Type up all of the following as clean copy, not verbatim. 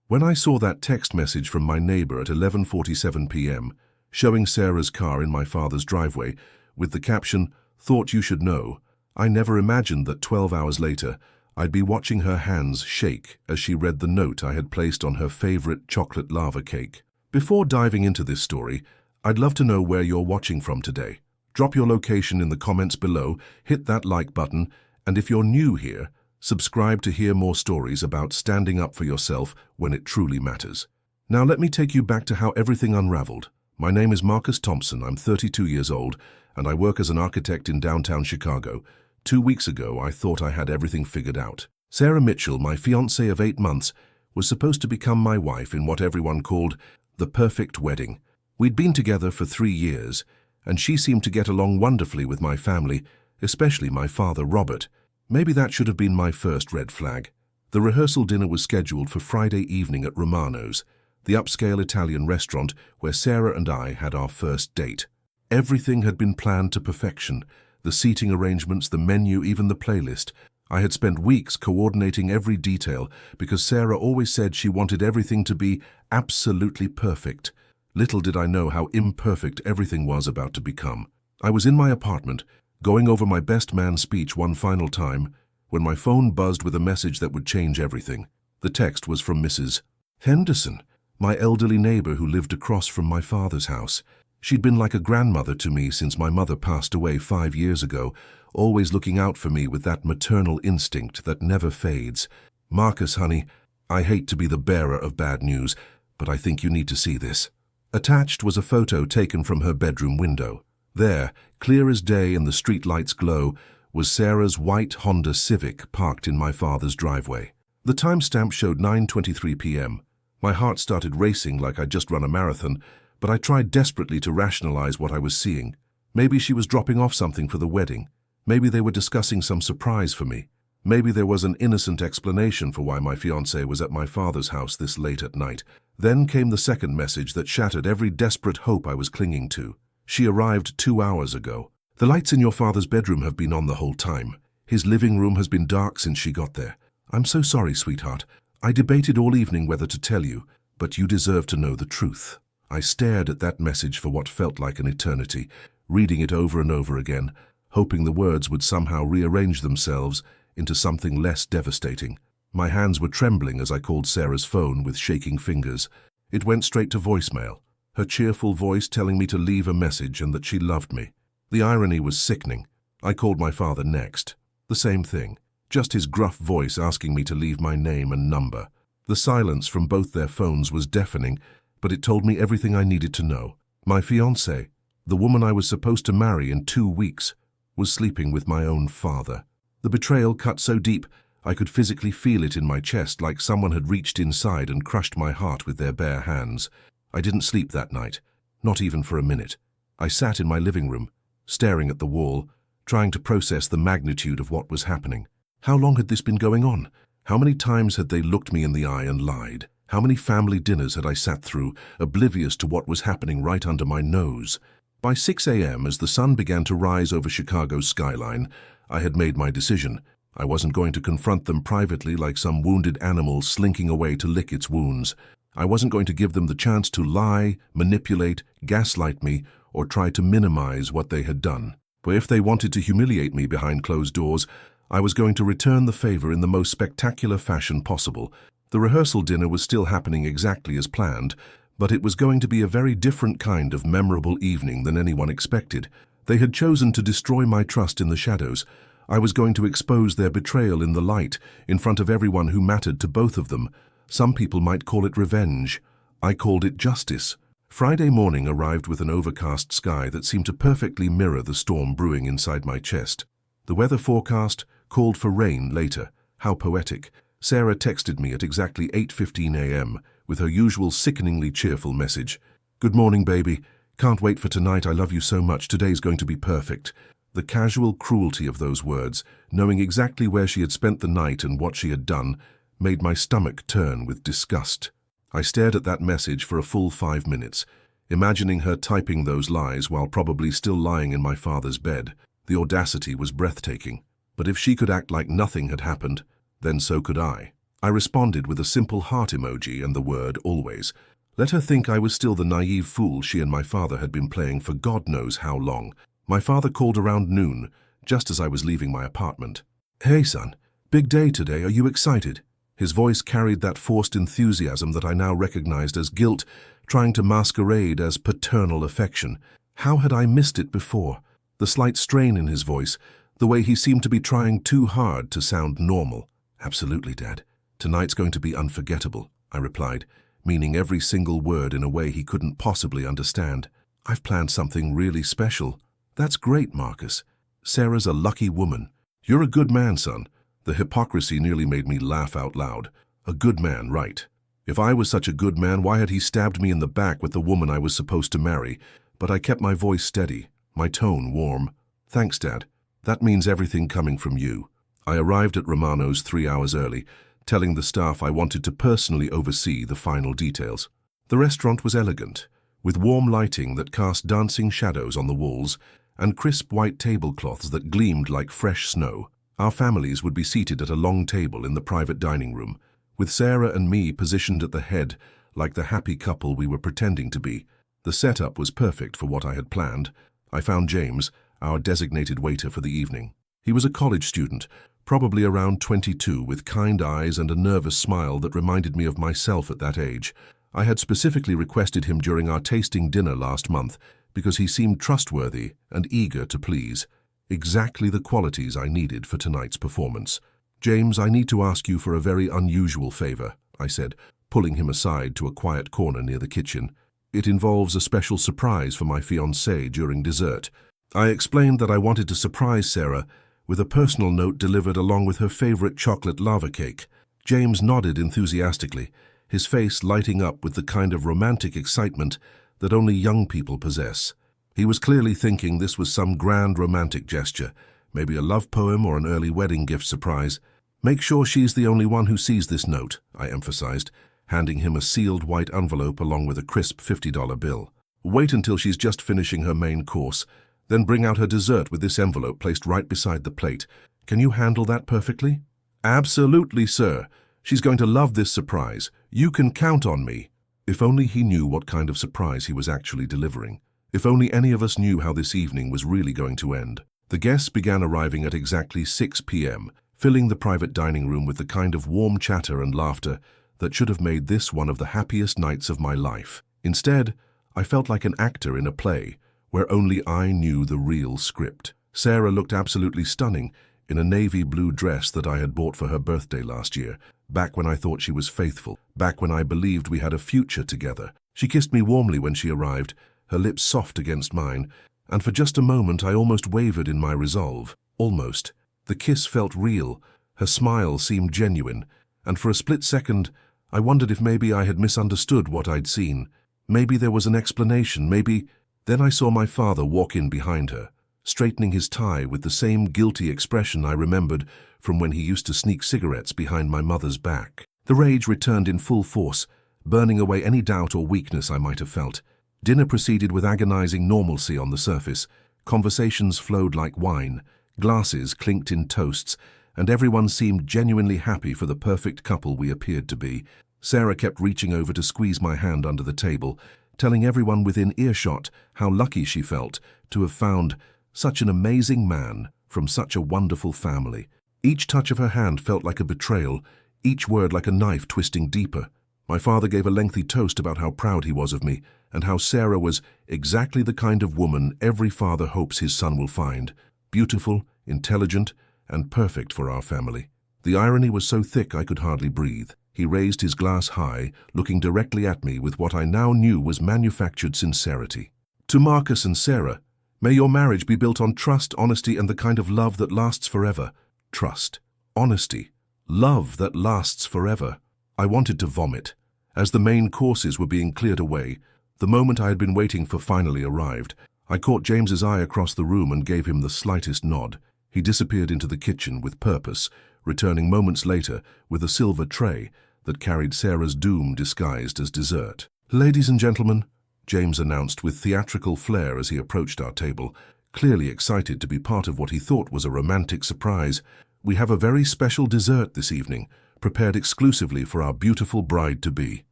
When I saw that text message from my neighbor at 11:47 p.m., showing Sarah's car in my father's driveway, with the caption, "Thought you should know," I never imagined that 12 hours later, I'd be watching her hands shake as she read the note I had placed on her favorite chocolate lava cake. Before diving into this story, I'd love to know where you're watching from today. Drop your location in the comments below, hit that like button, and if you're new here, subscribe to hear more stories about standing up for yourself when it truly matters. Now let me take you back to how everything unraveled. My name is Marcus Thompson, I'm 32 years old, and I work as an architect in downtown Chicago. 2 weeks ago, I thought I had everything figured out. Sarah Mitchell, my fiancée of 8 months, was supposed to become my wife in what everyone called the perfect wedding. We'd been together for 3 years, and she seemed to get along wonderfully with my family, especially my father, Robert. Maybe that should have been my first red flag. The rehearsal dinner was scheduled for Friday evening at Romano's, the upscale Italian restaurant where Sarah and I had our first date. Everything had been planned to perfection. The seating arrangements, the menu, even the playlist. I had spent weeks coordinating every detail because Sarah always said she wanted everything to be absolutely perfect. Little did I know how imperfect everything was about to become. I was in my apartment, going over my best man speech one final time, when my phone buzzed with a message that would change everything. The text was from Mrs. Henderson, my elderly neighbor who lived across from my father's house. She'd been like a grandmother to me since my mother passed away 5 years ago, always looking out for me with that maternal instinct that never fades. "Marcus, honey, I hate to be the bearer of bad news, but I think you need to see this." Attached was a photo taken from her bedroom window. There, clear as day in the streetlight's glow, was Sarah's white Honda Civic parked in my father's driveway. The timestamp showed 9:23 p.m. My heart started racing like I'd just run a marathon, but I tried desperately to rationalize what I was seeing. Maybe she was dropping off something for the wedding. Maybe they were discussing some surprise for me. Maybe there was an innocent explanation for why my fiancée was at my father's house this late at night. Then came the second message that shattered every desperate hope I was clinging to. She arrived 2 hours ago. "The lights in your father's bedroom have been on the whole time. His living room has been dark since she got there. I'm so sorry, sweetheart. I debated all evening whether to tell you, but you deserve to know the truth." I stared at that message for what felt like an eternity, reading it over and over again, hoping the words would somehow rearrange themselves into something less devastating. My hands were trembling as I called Sarah's phone with shaking fingers. It went straight to voicemail, her cheerful voice telling me to leave a message and that she loved me. The irony was sickening. I called my father next. The same thing, just his gruff voice asking me to leave my name and number. The silence from both their phones was deafening, but it told me everything I needed to know. My fiancée, the woman I was supposed to marry in 2 weeks, was sleeping with my own father. The betrayal cut so deep, I could physically feel it in my chest, like someone had reached inside and crushed my heart with their bare hands. I didn't sleep that night, not even for a minute. I sat in my living room, staring at the wall, trying to process the magnitude of what was happening. How long had this been going on? How many times had they looked me in the eye and lied? How many family dinners had I sat through, oblivious to what was happening right under my nose? By 6 a.m., as the sun began to rise over Chicago's skyline, I had made my decision. I wasn't going to confront them privately like some wounded animal slinking away to lick its wounds. I wasn't going to give them the chance to lie, manipulate, gaslight me, or try to minimize what they had done. But if they wanted to humiliate me behind closed doors, I was going to return the favor in the most spectacular fashion possible. The rehearsal dinner was still happening exactly as planned, but it was going to be a very different kind of memorable evening than anyone expected. They had chosen to destroy my trust in the shadows. I was going to expose their betrayal in the light, in front of everyone who mattered to both of them. Some people might call it revenge. I called it justice. Friday morning arrived with an overcast sky that seemed to perfectly mirror the storm brewing inside my chest. The weather forecast called for rain later. How poetic. Sarah texted me at exactly 8:15 a.m. with her usual sickeningly cheerful message. "Good morning, baby. Can't wait for tonight. I love you so much. Today's going to be perfect." The casual cruelty of those words, knowing exactly where she had spent the night and what she had done, made my stomach turn with disgust. I stared at that message for a full 5 minutes, imagining her typing those lies while probably still lying in my father's bed. The audacity was breathtaking. But if she could act like nothing had happened, then so could I. I responded with a simple heart emoji and the word always. Let her think I was still the naive fool she and my father had been playing for God knows how long. My father called around noon, just as I was leaving my apartment. "Hey son, big day today, are you excited?" His voice carried that forced enthusiasm that I now recognized as guilt, trying to masquerade as paternal affection. How had I missed it before? The slight strain in his voice, the way he seemed to be trying too hard to sound normal. "Absolutely, Dad. Tonight's going to be unforgettable," I replied, meaning every single word in a way he couldn't possibly understand. "I've planned something really special." "That's great, Marcus. Sarah's a lucky woman." "You're a good man, son." The hypocrisy nearly made me laugh out loud. A good man, right. If I was such a good man, why had he stabbed me in the back with the woman I was supposed to marry? But I kept my voice steady, my tone warm. "Thanks, Dad. That means everything coming from you." I arrived at Romano's 3 hours early, telling the staff I wanted to personally oversee the final details. The restaurant was elegant, with warm lighting that cast dancing shadows on the walls and crisp white tablecloths that gleamed like fresh snow. Our families would be seated at a long table in the private dining room, with Sarah and me positioned at the head like the happy couple we were pretending to be. The setup was perfect for what I had planned. I found James, our designated waiter for the evening. He was a college student, probably around 22, with kind eyes and a nervous smile that reminded me of myself at that age. I had specifically requested him during our tasting dinner last month because he seemed trustworthy and eager to please. Exactly the qualities I needed for tonight's performance. "James, I need to ask you for a very unusual favor," I said, pulling him aside to a quiet corner near the kitchen. "It involves a special surprise for my fiancée during dessert." I explained that I wanted to surprise Sarah with a personal note delivered along with her favorite chocolate lava cake. James nodded enthusiastically, his face lighting up with the kind of romantic excitement that only young people possess. He was clearly thinking this was some grand romantic gesture, maybe a love poem or an early wedding gift surprise. "Make sure she's the only one who sees this note," I emphasized, handing him a sealed white envelope along with a crisp $50 bill. "Wait until she's just finishing her main course, then bring out her dessert with this envelope placed right beside the plate. Can you handle that perfectly?" "Absolutely, sir. She's going to love this surprise. You can count on me." If only he knew what kind of surprise he was actually delivering. If only any of us knew how this evening was really going to end. The guests began arriving at exactly 6 p.m., filling the private dining room with the kind of warm chatter and laughter that should have made this one of the happiest nights of my life. Instead, I felt like an actor in a play, where only I knew the real script. Sarah looked absolutely stunning in a navy blue dress that I had bought for her birthday last year, back when I thought she was faithful, back when I believed we had a future together. She kissed me warmly when she arrived, her lips soft against mine, and for just a moment I almost wavered in my resolve. Almost. The kiss felt real, her smile seemed genuine, and for a split second I wondered if maybe I had misunderstood what I'd seen. Maybe there was an explanation, maybe... Then I saw my father walk in behind her, straightening his tie with the same guilty expression I remembered from when he used to sneak cigarettes behind my mother's back. The rage returned in full force, burning away any doubt or weakness I might have felt. Dinner proceeded with agonizing normalcy on the surface. Conversations flowed like wine, glasses clinked in toasts, and everyone seemed genuinely happy for the perfect couple we appeared to be. Sarah kept reaching over to squeeze my hand under the table, telling everyone within earshot how lucky she felt to have found such an amazing man from such a wonderful family. Each touch of her hand felt like a betrayal, each word like a knife twisting deeper. My father gave a lengthy toast about how proud he was of me, and how Sarah was exactly the kind of woman every father hopes his son will find. Beautiful, intelligent, and perfect for our family. The irony was so thick I could hardly breathe. He raised his glass high, looking directly at me with what I now knew was manufactured sincerity. "To Marcus and Sarah, may your marriage be built on trust, honesty, and the kind of love that lasts forever." Trust, honesty, love that lasts forever. I wanted to vomit. As the main courses were being cleared away, the moment I had been waiting for finally arrived. I caught James's eye across the room and gave him the slightest nod. He disappeared into the kitchen with purpose, returning moments later with a silver tray that carried Sarah's doom disguised as dessert. "Ladies and gentlemen," James announced with theatrical flair as he approached our table, clearly excited to be part of what he thought was a romantic surprise, "we have a very special dessert this evening, prepared exclusively for our beautiful bride-to-be.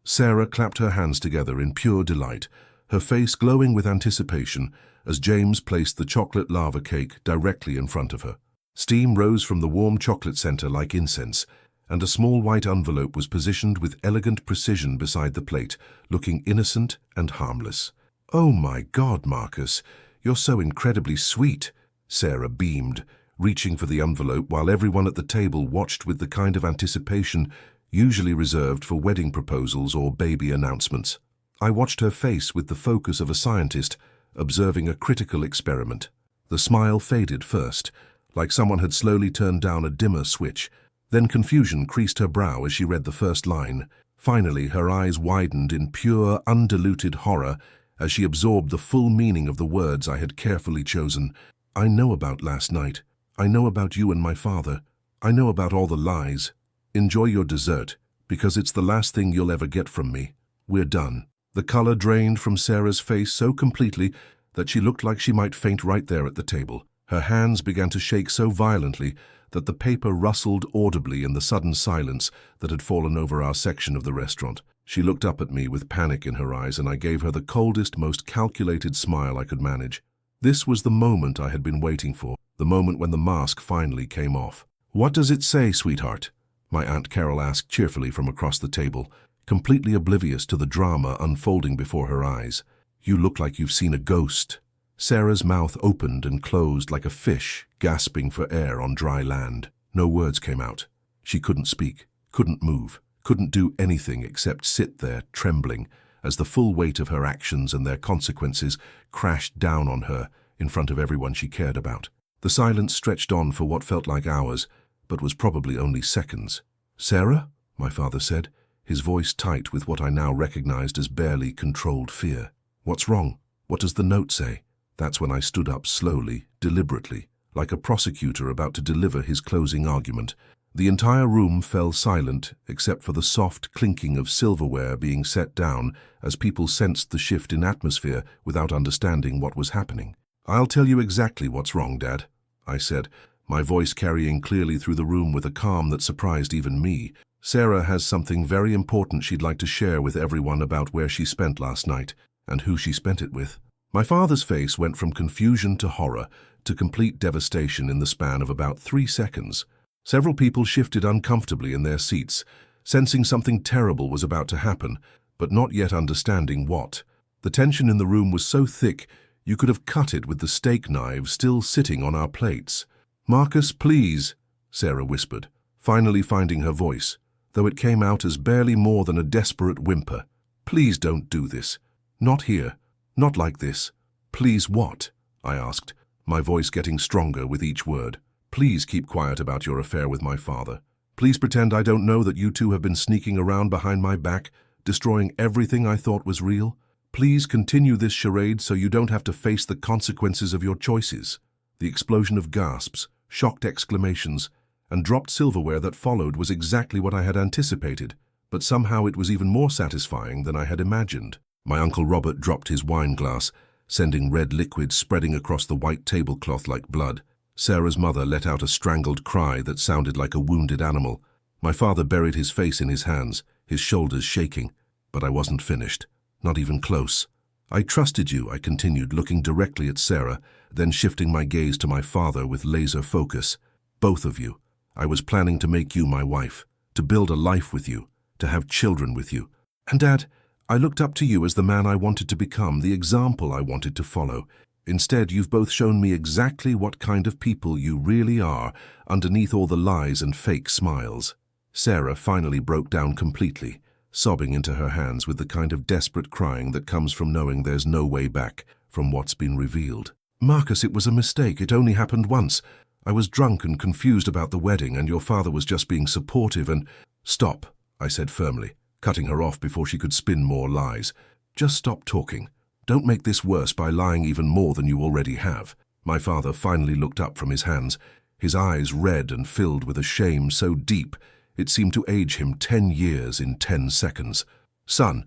Sarah clapped her hands together in pure delight, her face glowing with anticipation as James placed the chocolate lava cake directly in front of her. Steam rose from the warm chocolate center like incense, and a small white envelope was positioned with elegant precision beside the plate, looking innocent and harmless. "Oh my God, Marcus, you're so incredibly sweet," Sarah beamed, reaching for the envelope while everyone at the table watched with the kind of anticipation usually reserved for wedding proposals or baby announcements. I watched her face with the focus of a scientist observing a critical experiment. The smile faded first, like someone had slowly turned down a dimmer switch. Then confusion creased her brow as she read the first line. Finally, her eyes widened in pure, undiluted horror as she absorbed the full meaning of the words I had carefully chosen. "I know about last night. I know about you and my father. I know about all the lies. Enjoy your dessert, because it's the last thing you'll ever get from me. We're done." The color drained from Sarah's face so completely that she looked like she might faint right there at the table. Her hands began to shake so violently that the paper rustled audibly in the sudden silence that had fallen over our section of the restaurant. She looked up at me with panic in her eyes, and I gave her the coldest, most calculated smile I could manage. This was the moment I had been waiting for, the moment when the mask finally came off. "What does it say, sweetheart?" my Aunt Carol asked cheerfully from across the table, completely oblivious to the drama unfolding before her eyes. "You look like you've seen a ghost." Sarah's mouth opened and closed like a fish gasping for air on dry land. No words came out. She couldn't speak, couldn't move, couldn't do anything except sit there trembling as the full weight of her actions and their consequences crashed down on her in front of everyone she cared about. The silence stretched on for what felt like hours, but was probably only seconds. "Sarah?" my father said, his voice tight with what I now recognized as barely controlled fear. "What's wrong? What does the note say?" That's when I stood up slowly, deliberately, like a prosecutor about to deliver his closing argument. The entire room fell silent except for the soft clinking of silverware being set down as people sensed the shift in atmosphere without understanding what was happening. "I'll tell you exactly what's wrong, Dad," I said, my voice carrying clearly through the room with a calm that surprised even me. "Sarah has something very important she'd like to share with everyone about where she spent last night and who she spent it with." My father's face went from confusion to horror to complete devastation in the span of about 3 seconds. Several people shifted uncomfortably in their seats, sensing something terrible was about to happen, but not yet understanding what. The tension in the room was so thick you could have cut it with the steak knives still sitting on our plates. "Marcus, please," Sarah whispered, finally finding her voice, though it came out as barely more than a desperate whimper. "Please don't do this. Not here. Not like this." "Please what?" I asked, my voice getting stronger with each word. "Please keep quiet about your affair with my father. Please pretend I don't know that you two have been sneaking around behind my back, destroying everything I thought was real. Please continue this charade so you don't have to face the consequences of your choices." The explosion of gasps, shocked exclamations, and dropped silverware that followed was exactly what I had anticipated, but somehow it was even more satisfying than I had imagined. My Uncle Robert dropped his wine glass, sending red liquid spreading across the white tablecloth like blood. Sarah's mother let out a strangled cry that sounded like a wounded animal. My father buried his face in his hands, his shoulders shaking. But I wasn't finished, not even close. "I trusted you," I continued, looking directly at Sarah, then shifting my gaze to my father with laser focus. "Both of you. I was planning to make you my wife, to build a life with you, to have children with you. And Dad, I looked up to you as the man I wanted to become, the example I wanted to follow. Instead, you've both shown me exactly what kind of people you really are underneath all the lies and fake smiles." Sarah finally broke down completely, sobbing into her hands with the kind of desperate crying that comes from knowing there's no way back from what's been revealed. "Marcus, it was a mistake. It only happened once. I was drunk and confused about the wedding, and your father was just being supportive and—" "Stop," I said firmly, cutting her off before she could spin more lies. "Just stop talking. Don't make this worse by lying even more than you already have." My father finally looked up from his hands, his eyes red and filled with a shame so deep it seemed to age him 10 years in 10 seconds. "Son,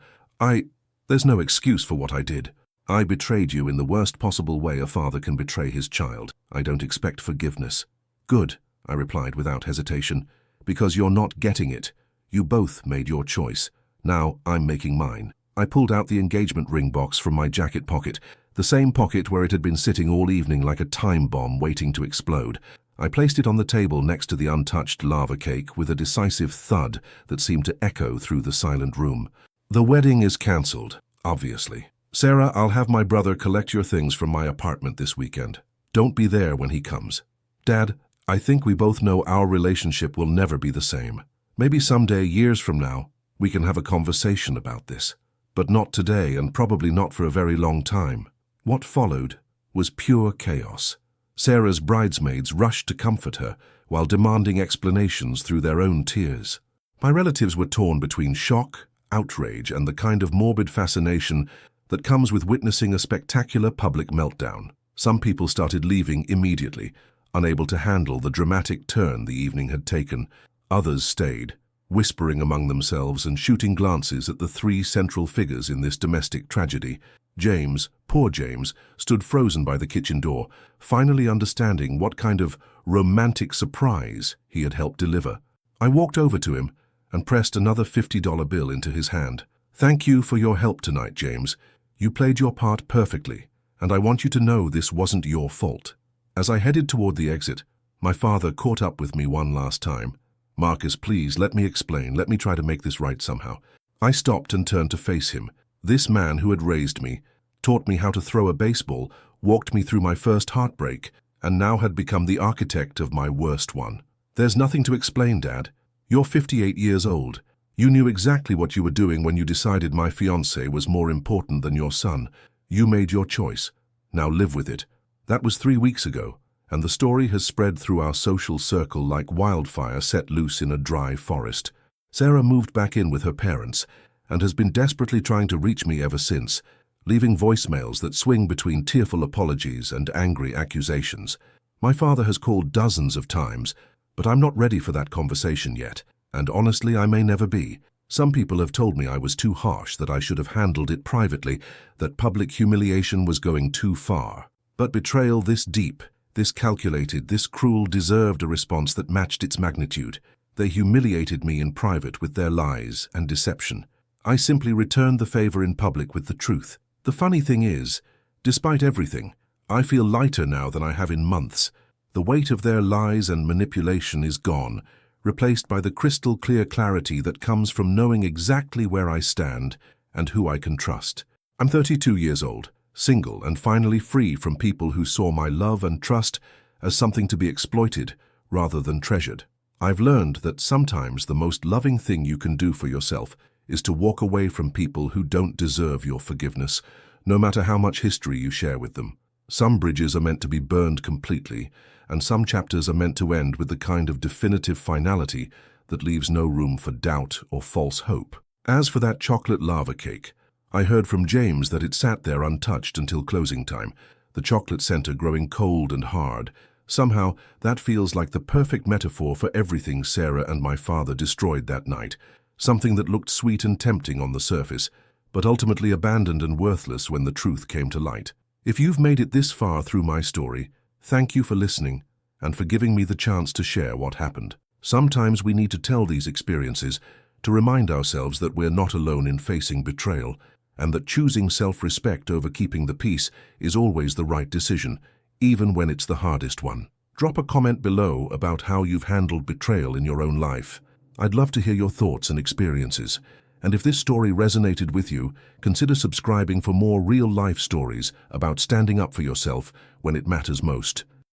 there's no excuse for what I did. I betrayed you in the worst possible way a father can betray his child. I don't expect forgiveness." "Good," I replied without hesitation, Because you're not getting it. You both made your choice. Now I'm making mine. I pulled out the engagement ring box from my jacket pocket, the same pocket where it had been sitting all evening like a time bomb waiting to explode. I placed it on the table next to the untouched lava cake with a decisive thud that seemed to echo through the silent room. The wedding is cancelled, obviously. Sarah, I'll have my brother collect your things from my apartment this weekend. Don't be there when he comes. Dad, I think we both know our relationship will never be the same. Maybe someday, years from now, we can have a conversation about this. But not today, and probably not for a very long time. What followed was pure chaos. Sarah's bridesmaids rushed to comfort her while demanding explanations through their own tears. My relatives were torn between shock, outrage, and the kind of morbid fascination that comes with witnessing a spectacular public meltdown. Some people started leaving immediately, unable to handle the dramatic turn the evening had taken. Others stayed, whispering among themselves and shooting glances at the three central figures in this domestic tragedy. James, poor James, stood frozen by the kitchen door, finally understanding what kind of romantic surprise he had helped deliver. I walked over to him and pressed another $50 bill into his hand. Thank you for your help tonight, James. You played your part perfectly, and I want you to know this wasn't your fault. As I headed toward the exit, my father caught up with me one last time. Marcus, please, let me explain. Let me try to make this right somehow. I stopped and turned to face him. This man who had raised me, taught me how to throw a baseball, walked me through my first heartbreak, and now had become the architect of my worst one. There's nothing to explain, Dad. You're 58 years old. You knew exactly what you were doing when you decided my fiancée was more important than your son. You made your choice. Now live with it. That was 3 weeks ago, and the story has spread through our social circle like wildfire set loose in a dry forest. Sarah moved back in with her parents and has been desperately trying to reach me ever since, leaving voicemails that swing between tearful apologies and angry accusations. My father has called dozens of times, but I'm not ready for that conversation yet, and honestly, I may never be. Some people have told me I was too harsh, that I should have handled it privately, that public humiliation was going too far. But betrayal this deep, this calculated, this cruel deserved a response that matched its magnitude. They humiliated me in private with their lies and deception. I simply returned the favor in public with the truth. The funny thing is, despite everything, I feel lighter now than I have in months. The weight of their lies and manipulation is gone, replaced by the crystal clear clarity that comes from knowing exactly where I stand and who I can trust. I'm 32 years old, single and finally free from people who saw my love and trust as something to be exploited rather than treasured. I've learned that sometimes the most loving thing you can do for yourself is to walk away from people who don't deserve your forgiveness, no matter how much history you share with them. Some bridges are meant to be burned completely, and some chapters are meant to end with the kind of definitive finality that leaves no room for doubt or false hope. As for that chocolate lava cake, I heard from James that it sat there untouched until closing time, the chocolate center growing cold and hard. Somehow, that feels like the perfect metaphor for everything Sarah and my father destroyed that night, something that looked sweet and tempting on the surface, but ultimately abandoned and worthless when the truth came to light. If you've made it this far through my story, thank you for listening and for giving me the chance to share what happened. Sometimes we need to tell these experiences to remind ourselves that we're not alone in facing betrayal, and that choosing self-respect over keeping the peace is always the right decision, even when it's the hardest one. Drop a comment below about how you've handled betrayal in your own life. I'd love to hear your thoughts and experiences. And if this story resonated with you, consider subscribing for more real-life stories about standing up for yourself when it matters most.